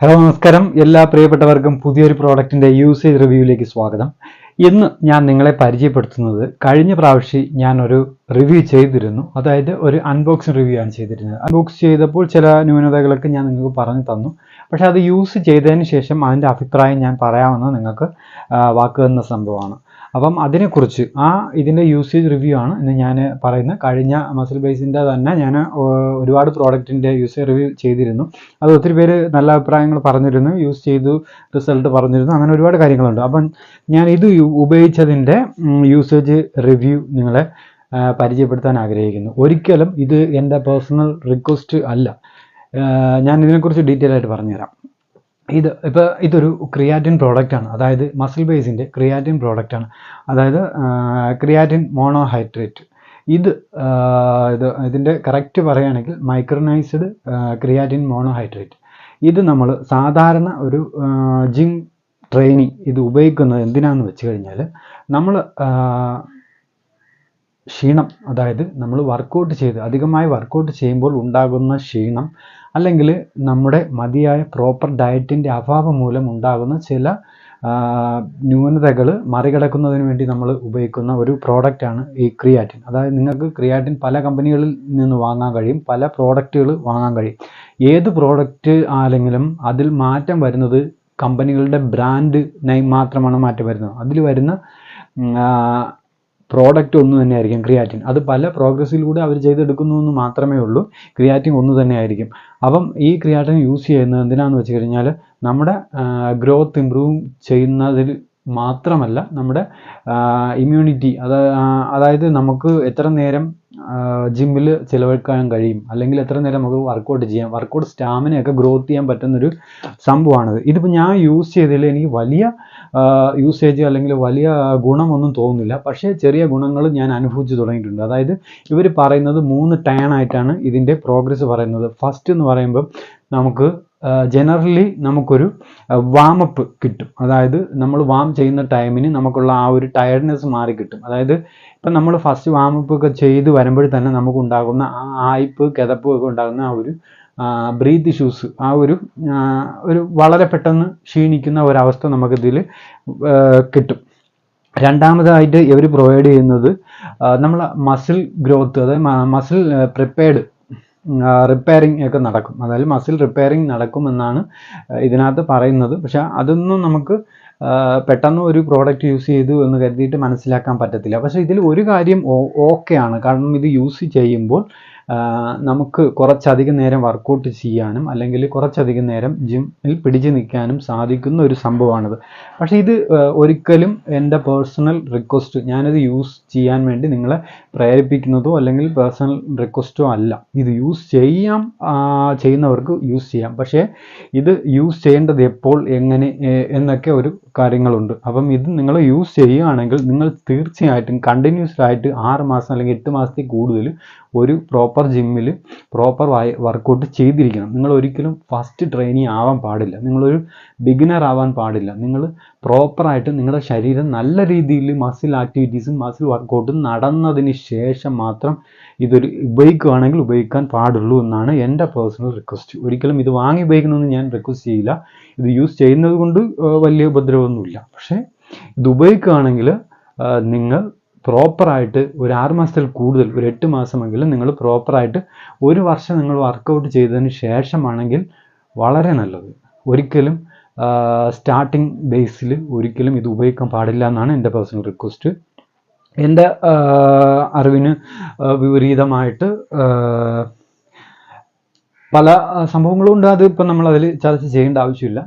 Hello നമസ്കാരം, എല്ലാ പ്രിയപ്പെട്ടവർക്കും പുതിയൊരു പ്രോഡക്റ്റിൻ്റെ യൂസേജ് റിവ്യൂവിലേക്ക് സ്വാഗതം. ഇന്ന് ഞാൻ നിങ്ങളെ പരിചയപ്പെടുത്തുന്നത് കഴിഞ്ഞ പ്രാവശ്യം ഞാനൊരു റിവ്യൂ ചെയ്തിരുന്നു. അതായത് ഒരു അൺബോക്സിങ് റിവ്യൂ ആണ് ചെയ്തിരുന്നത്. അൺബോക്സ് ചെയ്തപ്പോൾ ചില ന്യൂനതകളൊക്കെ ഞാൻ നിങ്ങൾക്ക് പറഞ്ഞു തന്നു. പക്ഷേ അത് യൂസ് ചെയ്തതിന് ശേഷം അതിൻ്റെ അഭിപ്രായം ഞാൻ പറയാമെന്ന് നിങ്ങൾക്ക് വാക്കുതന്ന സംഭവമാണ്. അപ്പം അതിനെക്കുറിച്ച് ഇതിൻ്റെ യൂസേജ് റിവ്യൂ ആണ് ഇന്ന് ഞാൻ പറയുന്നത്. കഴിഞ്ഞ മസിൽ ബേസിൻ്റെ തന്നെ ഞാൻ ഒരുപാട് പ്രോഡക്റ്റിൻ്റെ യൂസേജ് റിവ്യൂ ചെയ്തിരുന്നു. അത് ഒത്തിരി പേര് നല്ല അഭിപ്രായങ്ങൾ പറഞ്ഞിരുന്നു, യൂസ് ചെയ്തു റിസൾട്ട് പറഞ്ഞിരുന്നു, അങ്ങനെ ഒരുപാട് കാര്യങ്ങളുണ്ട്. അപ്പം ഞാൻ ഇത് ഉപയോഗിച്ചതിൻ്റെ യൂസേജ് റിവ്യൂ നിങ്ങളെ പരിചയപ്പെടുത്താൻ ആഗ്രഹിക്കുന്നു. ഒരിക്കലും ഇത് എൻ്റെ പേഴ്സണൽ റിക്വസ്റ്റ് അല്ല. ഞാൻ ഇതിനെക്കുറിച്ച് ഡീറ്റെയിൽ ആയിട്ട് പറഞ്ഞുതരാം. ഇതൊരു ക്രിയാറ്റിൻ പ്രോഡക്റ്റാണ്. അതായത് മസിൽ ബേസിൻ്റെ ക്രിയാറ്റിൻ പ്രോഡക്റ്റാണ്. അതായത് ക്രിയാറ്റിൻ മോണോഹൈഡ്രേറ്റ്. ഇതിൻ്റെ കറക്റ്റ് പറയുകയാണെങ്കിൽ മൈക്രോനൈസ്ഡ് ക്രിയാറ്റിൻ മോണോഹൈഡ്രേറ്റ്. ഇത് നമ്മൾ സാധാരണ ഒരു ജിം ട്രെയിനി ഇത് ഉപയോഗിക്കുന്നത് എന്തിനാണെന്ന് വെച്ച് കഴിഞ്ഞാൽ, നമ്മൾ ക്ഷീണം, അതായത് നമ്മൾ അധികമായി വർക്കൗട്ട് ചെയ്യുമ്പോൾ ഉണ്ടാകുന്ന ക്ഷീണം, അല്ലെങ്കിൽ നമ്മുടെ മതിയായ പ്രോപ്പർ ഡയറ്റിൻ്റെ അഭാവം മൂലം ഉണ്ടാകുന്ന ചില ന്യൂനതകൾ മറികടക്കുന്നതിന് വേണ്ടി നമ്മൾ ഉപയോഗിക്കുന്ന ഒരു പ്രോഡക്റ്റാണ് ഈ ക്രിയാറ്റിൻ. അതായത് നിങ്ങൾക്ക് ക്രിയാറ്റിൻ പല കമ്പനികളിൽ നിന്ന് വാങ്ങാൻ കഴിയും, പല പ്രോഡക്റ്റുകൾ വാങ്ങാൻ കഴിയും. ഏത് പ്രോഡക്റ്റ് ആണെങ്കിലും അതിൽ മാറ്റം വരുന്നത് കമ്പനികളുടെ ബ്രാൻഡ് നെയിം മാത്രമാണ് മാറ്റം വരുന്നത്. അതിൽ വരുന്ന പ്രോഡക്റ്റ് ഒന്ന് തന്നെ ആയിരിക്കും ക്രിയാറ്റിൻ. അത് പല പ്രോഗ്രസ്സിലൂടെ അവർ ചെയ്തെടുക്കുന്നു എന്ന് മാത്രമേ ഉള്ളൂ. ക്രിയാറ്റിൻ ഒന്ന് തന്നെ ആയിരിക്കും. അപ്പം ഈ ക്രിയാറ്റിൻ യൂസ് ചെയ്യുന്നത് എന്തിനാന്ന് വെച്ച് കഴിഞ്ഞാൽ, നമ്മുടെ ഗ്രോത്ത് ഇമ്പ്രൂവ് ചെയ്യുന്നതിൽ മാത്രമല്ല, നമ്മുടെ ഇമ്മ്യൂണിറ്റി, അതായത് നമുക്ക് എത്ര നേരം ജിമ്മിൽ ചിലവഴിക്കാൻ കഴിയും, അല്ലെങ്കിൽ എത്ര നേരം നമുക്ക് വർക്കൗട്ട് ചെയ്യാം, വർക്കൗട്ട് സ്റ്റാമിനയൊക്കെ ഗ്രോത്ത് ചെയ്യാൻ പറ്റുന്നൊരു സംഭവമാണിത്. ഇതിപ്പോൾ ഞാൻ യൂസ് ചെയ്തതിൽ എനിക്ക് വലിയ യൂസേജ് അല്ലെങ്കിൽ വലിയ ഗുണമൊന്നും തോന്നുന്നില്ല. പക്ഷേ ചെറിയ ഗുണങ്ങൾ ഞാൻ അനുഭവിച്ച് തുടങ്ങിയിട്ടുണ്ട്. അതായത് ഇവർ പറയുന്നത് 3 ടേൺ ആയിട്ടാണ് ഇതിൻ്റെ പ്രോഗ്രസ് പറയുന്നത്. ഫസ്റ്റ് എന്ന് പറയുമ്പോൾ നമുക്ക് ജനറലി നമുക്കൊരു വാമപ്പ് കിട്ടും. അതായത് നമ്മൾ വാം ചെയ്യുന്ന ടൈമിന് നമുക്കുള്ള ആ ഒരു ടയർഡ്നെസ് മാറി കിട്ടും. അതായത് ഇപ്പം നമ്മൾ ഫസ്റ്റ് വാമപ്പ് ഒക്കെ ചെയ്ത് വരുമ്പോൾ തന്നെ നമുക്കുണ്ടാകുന്ന ആ ആയ്പ് കിതപ്പ് ഒക്കെ ഉണ്ടാകുന്ന ആ ഒരു ബ്രീത്ത് ഇഷ്യൂസ്, ഒരു വളരെ പെട്ടെന്ന് ക്ഷീണിക്കുന്ന ഒരവസ്ഥ നമുക്കിതിൽ കിട്ടും. രണ്ടാമതായിട്ട് ഇവർ പ്രൊവൈഡ് ചെയ്യുന്നത് നമ്മൾ മസിൽ ഗ്രോത്ത്, അതായത് മസിൽ റിപ്പയറിങ് ഒക്കെ നടക്കും. അതായത് മസിൽ റിപ്പയറിങ് നടക്കുമെന്നാണ് ഇതിനകത്ത് പറയുന്നത്. പക്ഷെ അതൊന്നും നമുക്ക് പെട്ടെന്ന് ഒരു പ്രോഡക്റ്റ് യൂസ് ചെയ്തു എന്ന് കരുതിയിട്ട് മനസ്സിലാക്കാൻ പറ്റത്തില്ല. പക്ഷേ ഇതിൽ ഒരു കാര്യം ഓക്കെയാണ്. കാരണം ഇത് യൂസ് ചെയ്യുമ്പോൾ നമുക്ക് കുറച്ചധികം നേരം വർക്കൗട്ട് ചെയ്യാനും അല്ലെങ്കിൽ കുറച്ചധികം നേരം ജിമ്മിൽ പിടിച്ചു നിൽക്കാനും സാധിക്കുന്ന ഒരു സംഭവമാണിത്. പക്ഷേ ഇത് ഒരിക്കലും എൻ്റെ പേഴ്സണൽ റിക്വസ്റ്റ്, ഞാനിത് യൂസ് ചെയ്യാൻ വേണ്ടി നിങ്ങളെ പ്രേരിപ്പിക്കുന്നതോ അല്ലെങ്കിൽ പേഴ്സണൽ റിക്വസ്റ്റോ അല്ല. ഇത് യൂസ് ചെയ്യുന്നവർക്ക് യൂസ് ചെയ്യാം. പക്ഷേ ഇത് യൂസ് ചെയ്യേണ്ടത് എപ്പോൾ, എങ്ങനെ എന്നൊക്കെ ഒരു കാര്യങ്ങളുണ്ട്. അപ്പം ഇത് നിങ്ങൾ യൂസ് ചെയ്യുകയാണെങ്കിൽ നിങ്ങൾ തീർച്ചയായിട്ടും കണ്ടിന്യൂസ്ഡ് ആയിട്ട് 6 മാസം അല്ലെങ്കിൽ 8 മാസത്തിൽ കൂടുതൽ ഒരു പ്രോപ്പർ ജിമ്മിൽ പ്രോപ്പർ വർക്കൗട്ട് ചെയ്തിരിക്കണം. നിങ്ങൾ ഒരിക്കലും ഫസ്റ്റ് ട്രെയിനി ആവാൻ പാടില്ല, നിങ്ങളൊരു ബിഗിനർ ആവാൻ പാടില്ല. നിങ്ങൾ പ്രോപ്പറായിട്ട് നിങ്ങളുടെ ശരീരം നല്ല രീതിയിൽ മസിൽ ആക്ടിവിറ്റീസും മസിൽ വർക്കൗട്ടും നടന്നതിന് ശേഷം മാത്രം ഇതൊരു ഉപയോഗിക്കുകയാണെങ്കിൽ ഉപയോഗിക്കാൻ പാടുള്ളൂ എന്നാണ് എൻ്റെ പേഴ്സണൽ റിക്വസ്റ്റ്. ഒരിക്കലും ഇത് വാങ്ങി ഉപയോഗിക്കണമെന്ന് ഞാൻ റിക്വസ്റ്റ് ചെയ്യില്ല. ഇത് യൂസ് ചെയ്യുന്നത് കൊണ്ട് വലിയ ഉപദ്രവമൊന്നുമില്ല. പക്ഷേ ഇത് ഉപയോഗിക്കുകയാണെങ്കിൽ നിങ്ങൾ പ്രോപ്പറായിട്ട് ഒരു 6 മാസത്തിൽ കൂടുതൽ, ഒരു 8 മാസമെങ്കിലും നിങ്ങൾ പ്രോപ്പറായിട്ട് 1 വർഷം നിങ്ങൾ വർക്കൗട്ട് ചെയ്തതിന് ശേഷമാണെങ്കിൽ വളരെ നല്ലത്. ഒരിക്കലും സ്റ്റാർട്ടിങ് ബേസിൽ ഒരിക്കലും ഇത് ഉപയോഗിക്കാൻ പാടില്ല എന്നാണ് എൻ്റെ പേഴ്സണൽ റിക്വസ്റ്റ്. എൻ്റെ അറിവിന് വിപരീതമായിട്ട് പല സംഭവങ്ങളും ഉണ്ട്. അതിപ്പം നമ്മളതിൽ ചർച്ച ചെയ്യേണ്ട ആവശ്യമില്ല.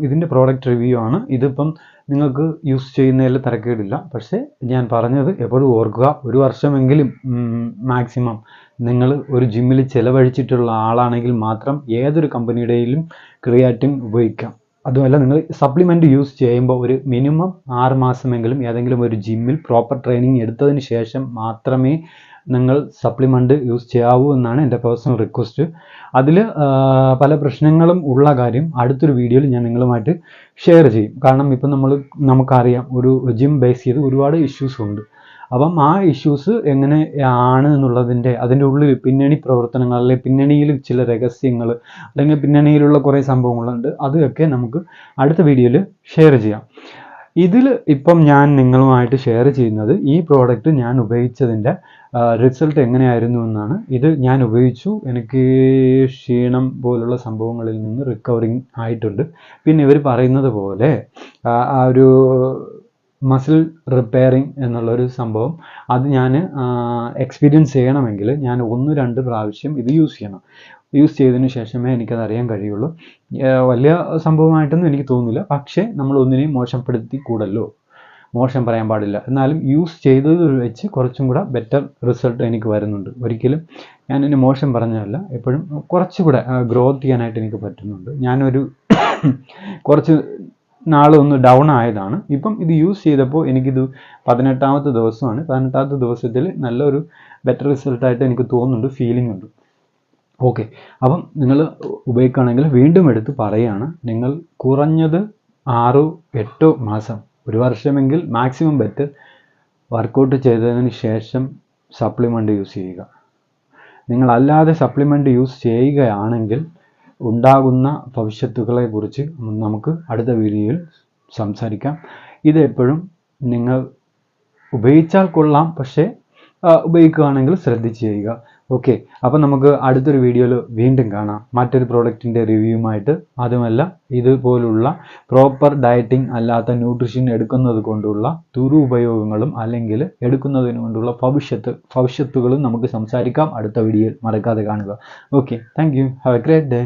ഇതിൻ്റെ പ്രോഡക്റ്റ് റിവ്യൂ ആണ്. ഇതിപ്പം നിങ്ങൾക്ക് യൂസ് ചെയ്യുന്നതിൽ തരക്കേടില്ല. പക്ഷേ ഞാൻ പറഞ്ഞത് എപ്പോഴും ഓർക്കുക, 1 വർഷമെങ്കിലും മാക്സിമം നിങ്ങൾ ഒരു ജിമ്മിൽ ചിലവഴിച്ചിട്ടുള്ള ആളാണെങ്കിൽ മാത്രം ഏതൊരു കമ്പനിയുടെയും ക്രിയാറ്റിൻ ഉപയോഗിക്കാം. അതുമല്ല, നിങ്ങൾ സപ്ലിമെൻ്റ് യൂസ് ചെയ്യുമ്പോൾ ഒരു മിനിമം 6 മാസമെങ്കിലും ഏതെങ്കിലും ഒരു ജിമ്മിൽ പ്രോപ്പർ ട്രെയിനിങ് എടുത്തതിന് ശേഷം മാത്രമേ നിങ്ങൾ സപ്ലിമെൻ്റ് യൂസ് ചെയ്യാവൂ എന്നാണ് എൻ്റെ പേഴ്സണൽ റിക്വസ്റ്റ്. അതിൽ പല പ്രശ്നങ്ങളും ഉള്ള കാര്യം അടുത്തൊരു വീഡിയോയിൽ ഞാൻ നിങ്ങളുമായിട്ട് ഷെയർ ചെയ്യും. കാരണം ഇപ്പം നമുക്കറിയാം, ഒരു ജിം ബേസ് ചെയ്ത് ഒരുപാട് ഇഷ്യൂസ് ഉണ്ട്. അപ്പം ആ ഇഷ്യൂസ് എങ്ങനെയാണ് എന്നുള്ളതിൻ്റെ അതിൻ്റെ ഉള്ളിൽ പിന്നണി പ്രവർത്തനങ്ങൾ അല്ലെങ്കിൽ പിന്നണിയിൽ ചില രഹസ്യങ്ങൾ അല്ലെങ്കിൽ പിന്നണിയിലുള്ള കുറേ സംഭവങ്ങളുണ്ട്. അതൊക്കെ നമുക്ക് അടുത്ത വീഡിയോയിൽ ഷെയർ ചെയ്യാം. ഇതിൽ ഇപ്പം ഞാൻ നിങ്ങളുമായിട്ട് ഷെയർ ചെയ്യുന്നത് ഈ പ്രോഡക്റ്റ് ഞാൻ ഉപയോഗിച്ചതിൻ്റെ റിസൾട്ട് എങ്ങനെയായിരുന്നു എന്നാണ്. ഇത് ഞാൻ ഉപയോഗിച്ചു, എനിക്ക് ക്ഷീണം പോലുള്ള സംഭവങ്ങളിൽ നിന്ന് റിക്കവറിങ് ആയിട്ടുണ്ട്. പിന്നെ ഇവർ പറയുന്നത് പോലെ ആ ഒരു മസിൽ റിപ്പയറിങ് എന്നുള്ളൊരു സംഭവം അത് ഞാൻ എക്സ്പീരിയൻസ് ചെയ്യണമെങ്കിൽ ഞാൻ 1-2 പ്രാവശ്യം ഇത് യൂസ് ചെയ്യണം. യൂസ് ചെയ്തതിന് ശേഷമേ എനിക്കത് അറിയാൻ കഴിയുള്ളൂ. വലിയ സംഭവമായിട്ടൊന്നും എനിക്ക് തോന്നുന്നില്ല. പക്ഷേ നമ്മൾ ഒന്നിനെയും മോശപ്പെടുത്തി കൂടല്ലോ, മോശം പറയാൻ പാടില്ല. എന്നാലും യൂസ് ചെയ്തത് വെച്ച് കുറച്ചും കൂടെ ബെറ്റർ റിസൾട്ട് എനിക്ക് വരുന്നുണ്ട്. ഒരിക്കലും ഞാനിതിന് മോശം പറഞ്ഞതല്ല, എപ്പോഴും കുറച്ചുകൂടെ ഗ്രോത്ത് ചെയ്യാനായിട്ട് എനിക്ക് പറ്റുന്നുണ്ട്. ഞാനൊരു കുറച്ച് നാളൊന്ന് ഡൗൺ ആയതാണ്. ഇപ്പം ഇത് യൂസ് ചെയ്തപ്പോൾ എനിക്കിത് 18ാമത്തെ ദിവസമാണ്. 18ാമത്തെ ദിവസത്തിൽ നല്ലൊരു ബെറ്റർ റിസൾട്ടായിട്ട് എനിക്ക് തോന്നുന്നുണ്ട്, ഫീലിംഗ് ഉണ്ട്. ഓക്കെ, അപ്പം നിങ്ങൾ ഉപയോഗിക്കുകയാണെങ്കിൽ വീണ്ടും എടുത്ത് പറയുകയാണ്, നിങ്ങൾ കുറഞ്ഞത് 6-8 മാസം, 1 വർഷമെങ്കിൽ മാക്സിമം ബെറ്റർ വർക്കൗട്ട് ചെയ്തതിന് ശേഷം സപ്ലിമെൻ്റ് യൂസ് ചെയ്യുക. നിങ്ങളല്ലാതെ സപ്ലിമെൻ്റ് യൂസ് ചെയ്യുകയാണെങ്കിൽ ഉണ്ടാകുന്ന ഭവിഷ്യത്തുകളെക്കുറിച്ച് നമുക്ക് അടുത്ത വീഡിയോയിൽ സംസാരിക്കാം. ഇത് എപ്പോഴും നിങ്ങൾ ഉപയോഗിച്ചാൽ കൊള്ളാം, പക്ഷേ ഉപയോഗിക്കുകയാണെങ്കിൽ ശ്രദ്ധിച്ച് ചെയ്യുക. ഓക്കെ, അപ്പം നമുക്ക് അടുത്തൊരു വീഡിയോയിൽ വീണ്ടും കാണാം മറ്റൊരു പ്രോഡക്റ്റിൻ്റെ റിവ്യൂവുമായിട്ട്. അതുമല്ല, ഇതുപോലുള്ള പ്രോപ്പർ ഡയറ്റിംഗ് അല്ലാത്ത ന്യൂട്രീഷൻ എടുക്കുന്നത് കൊണ്ടുള്ള ദുരുപയോഗങ്ങളും അല്ലെങ്കിൽ എടുക്കുന്നതിന് കൊണ്ടുള്ള ഭവിഷ്യത്തുകളും നമുക്ക് സംസാരിക്കാം അടുത്ത വീഡിയോയിൽ. മറക്കാതെ കാണുക. Okay, thank you. Have A great day.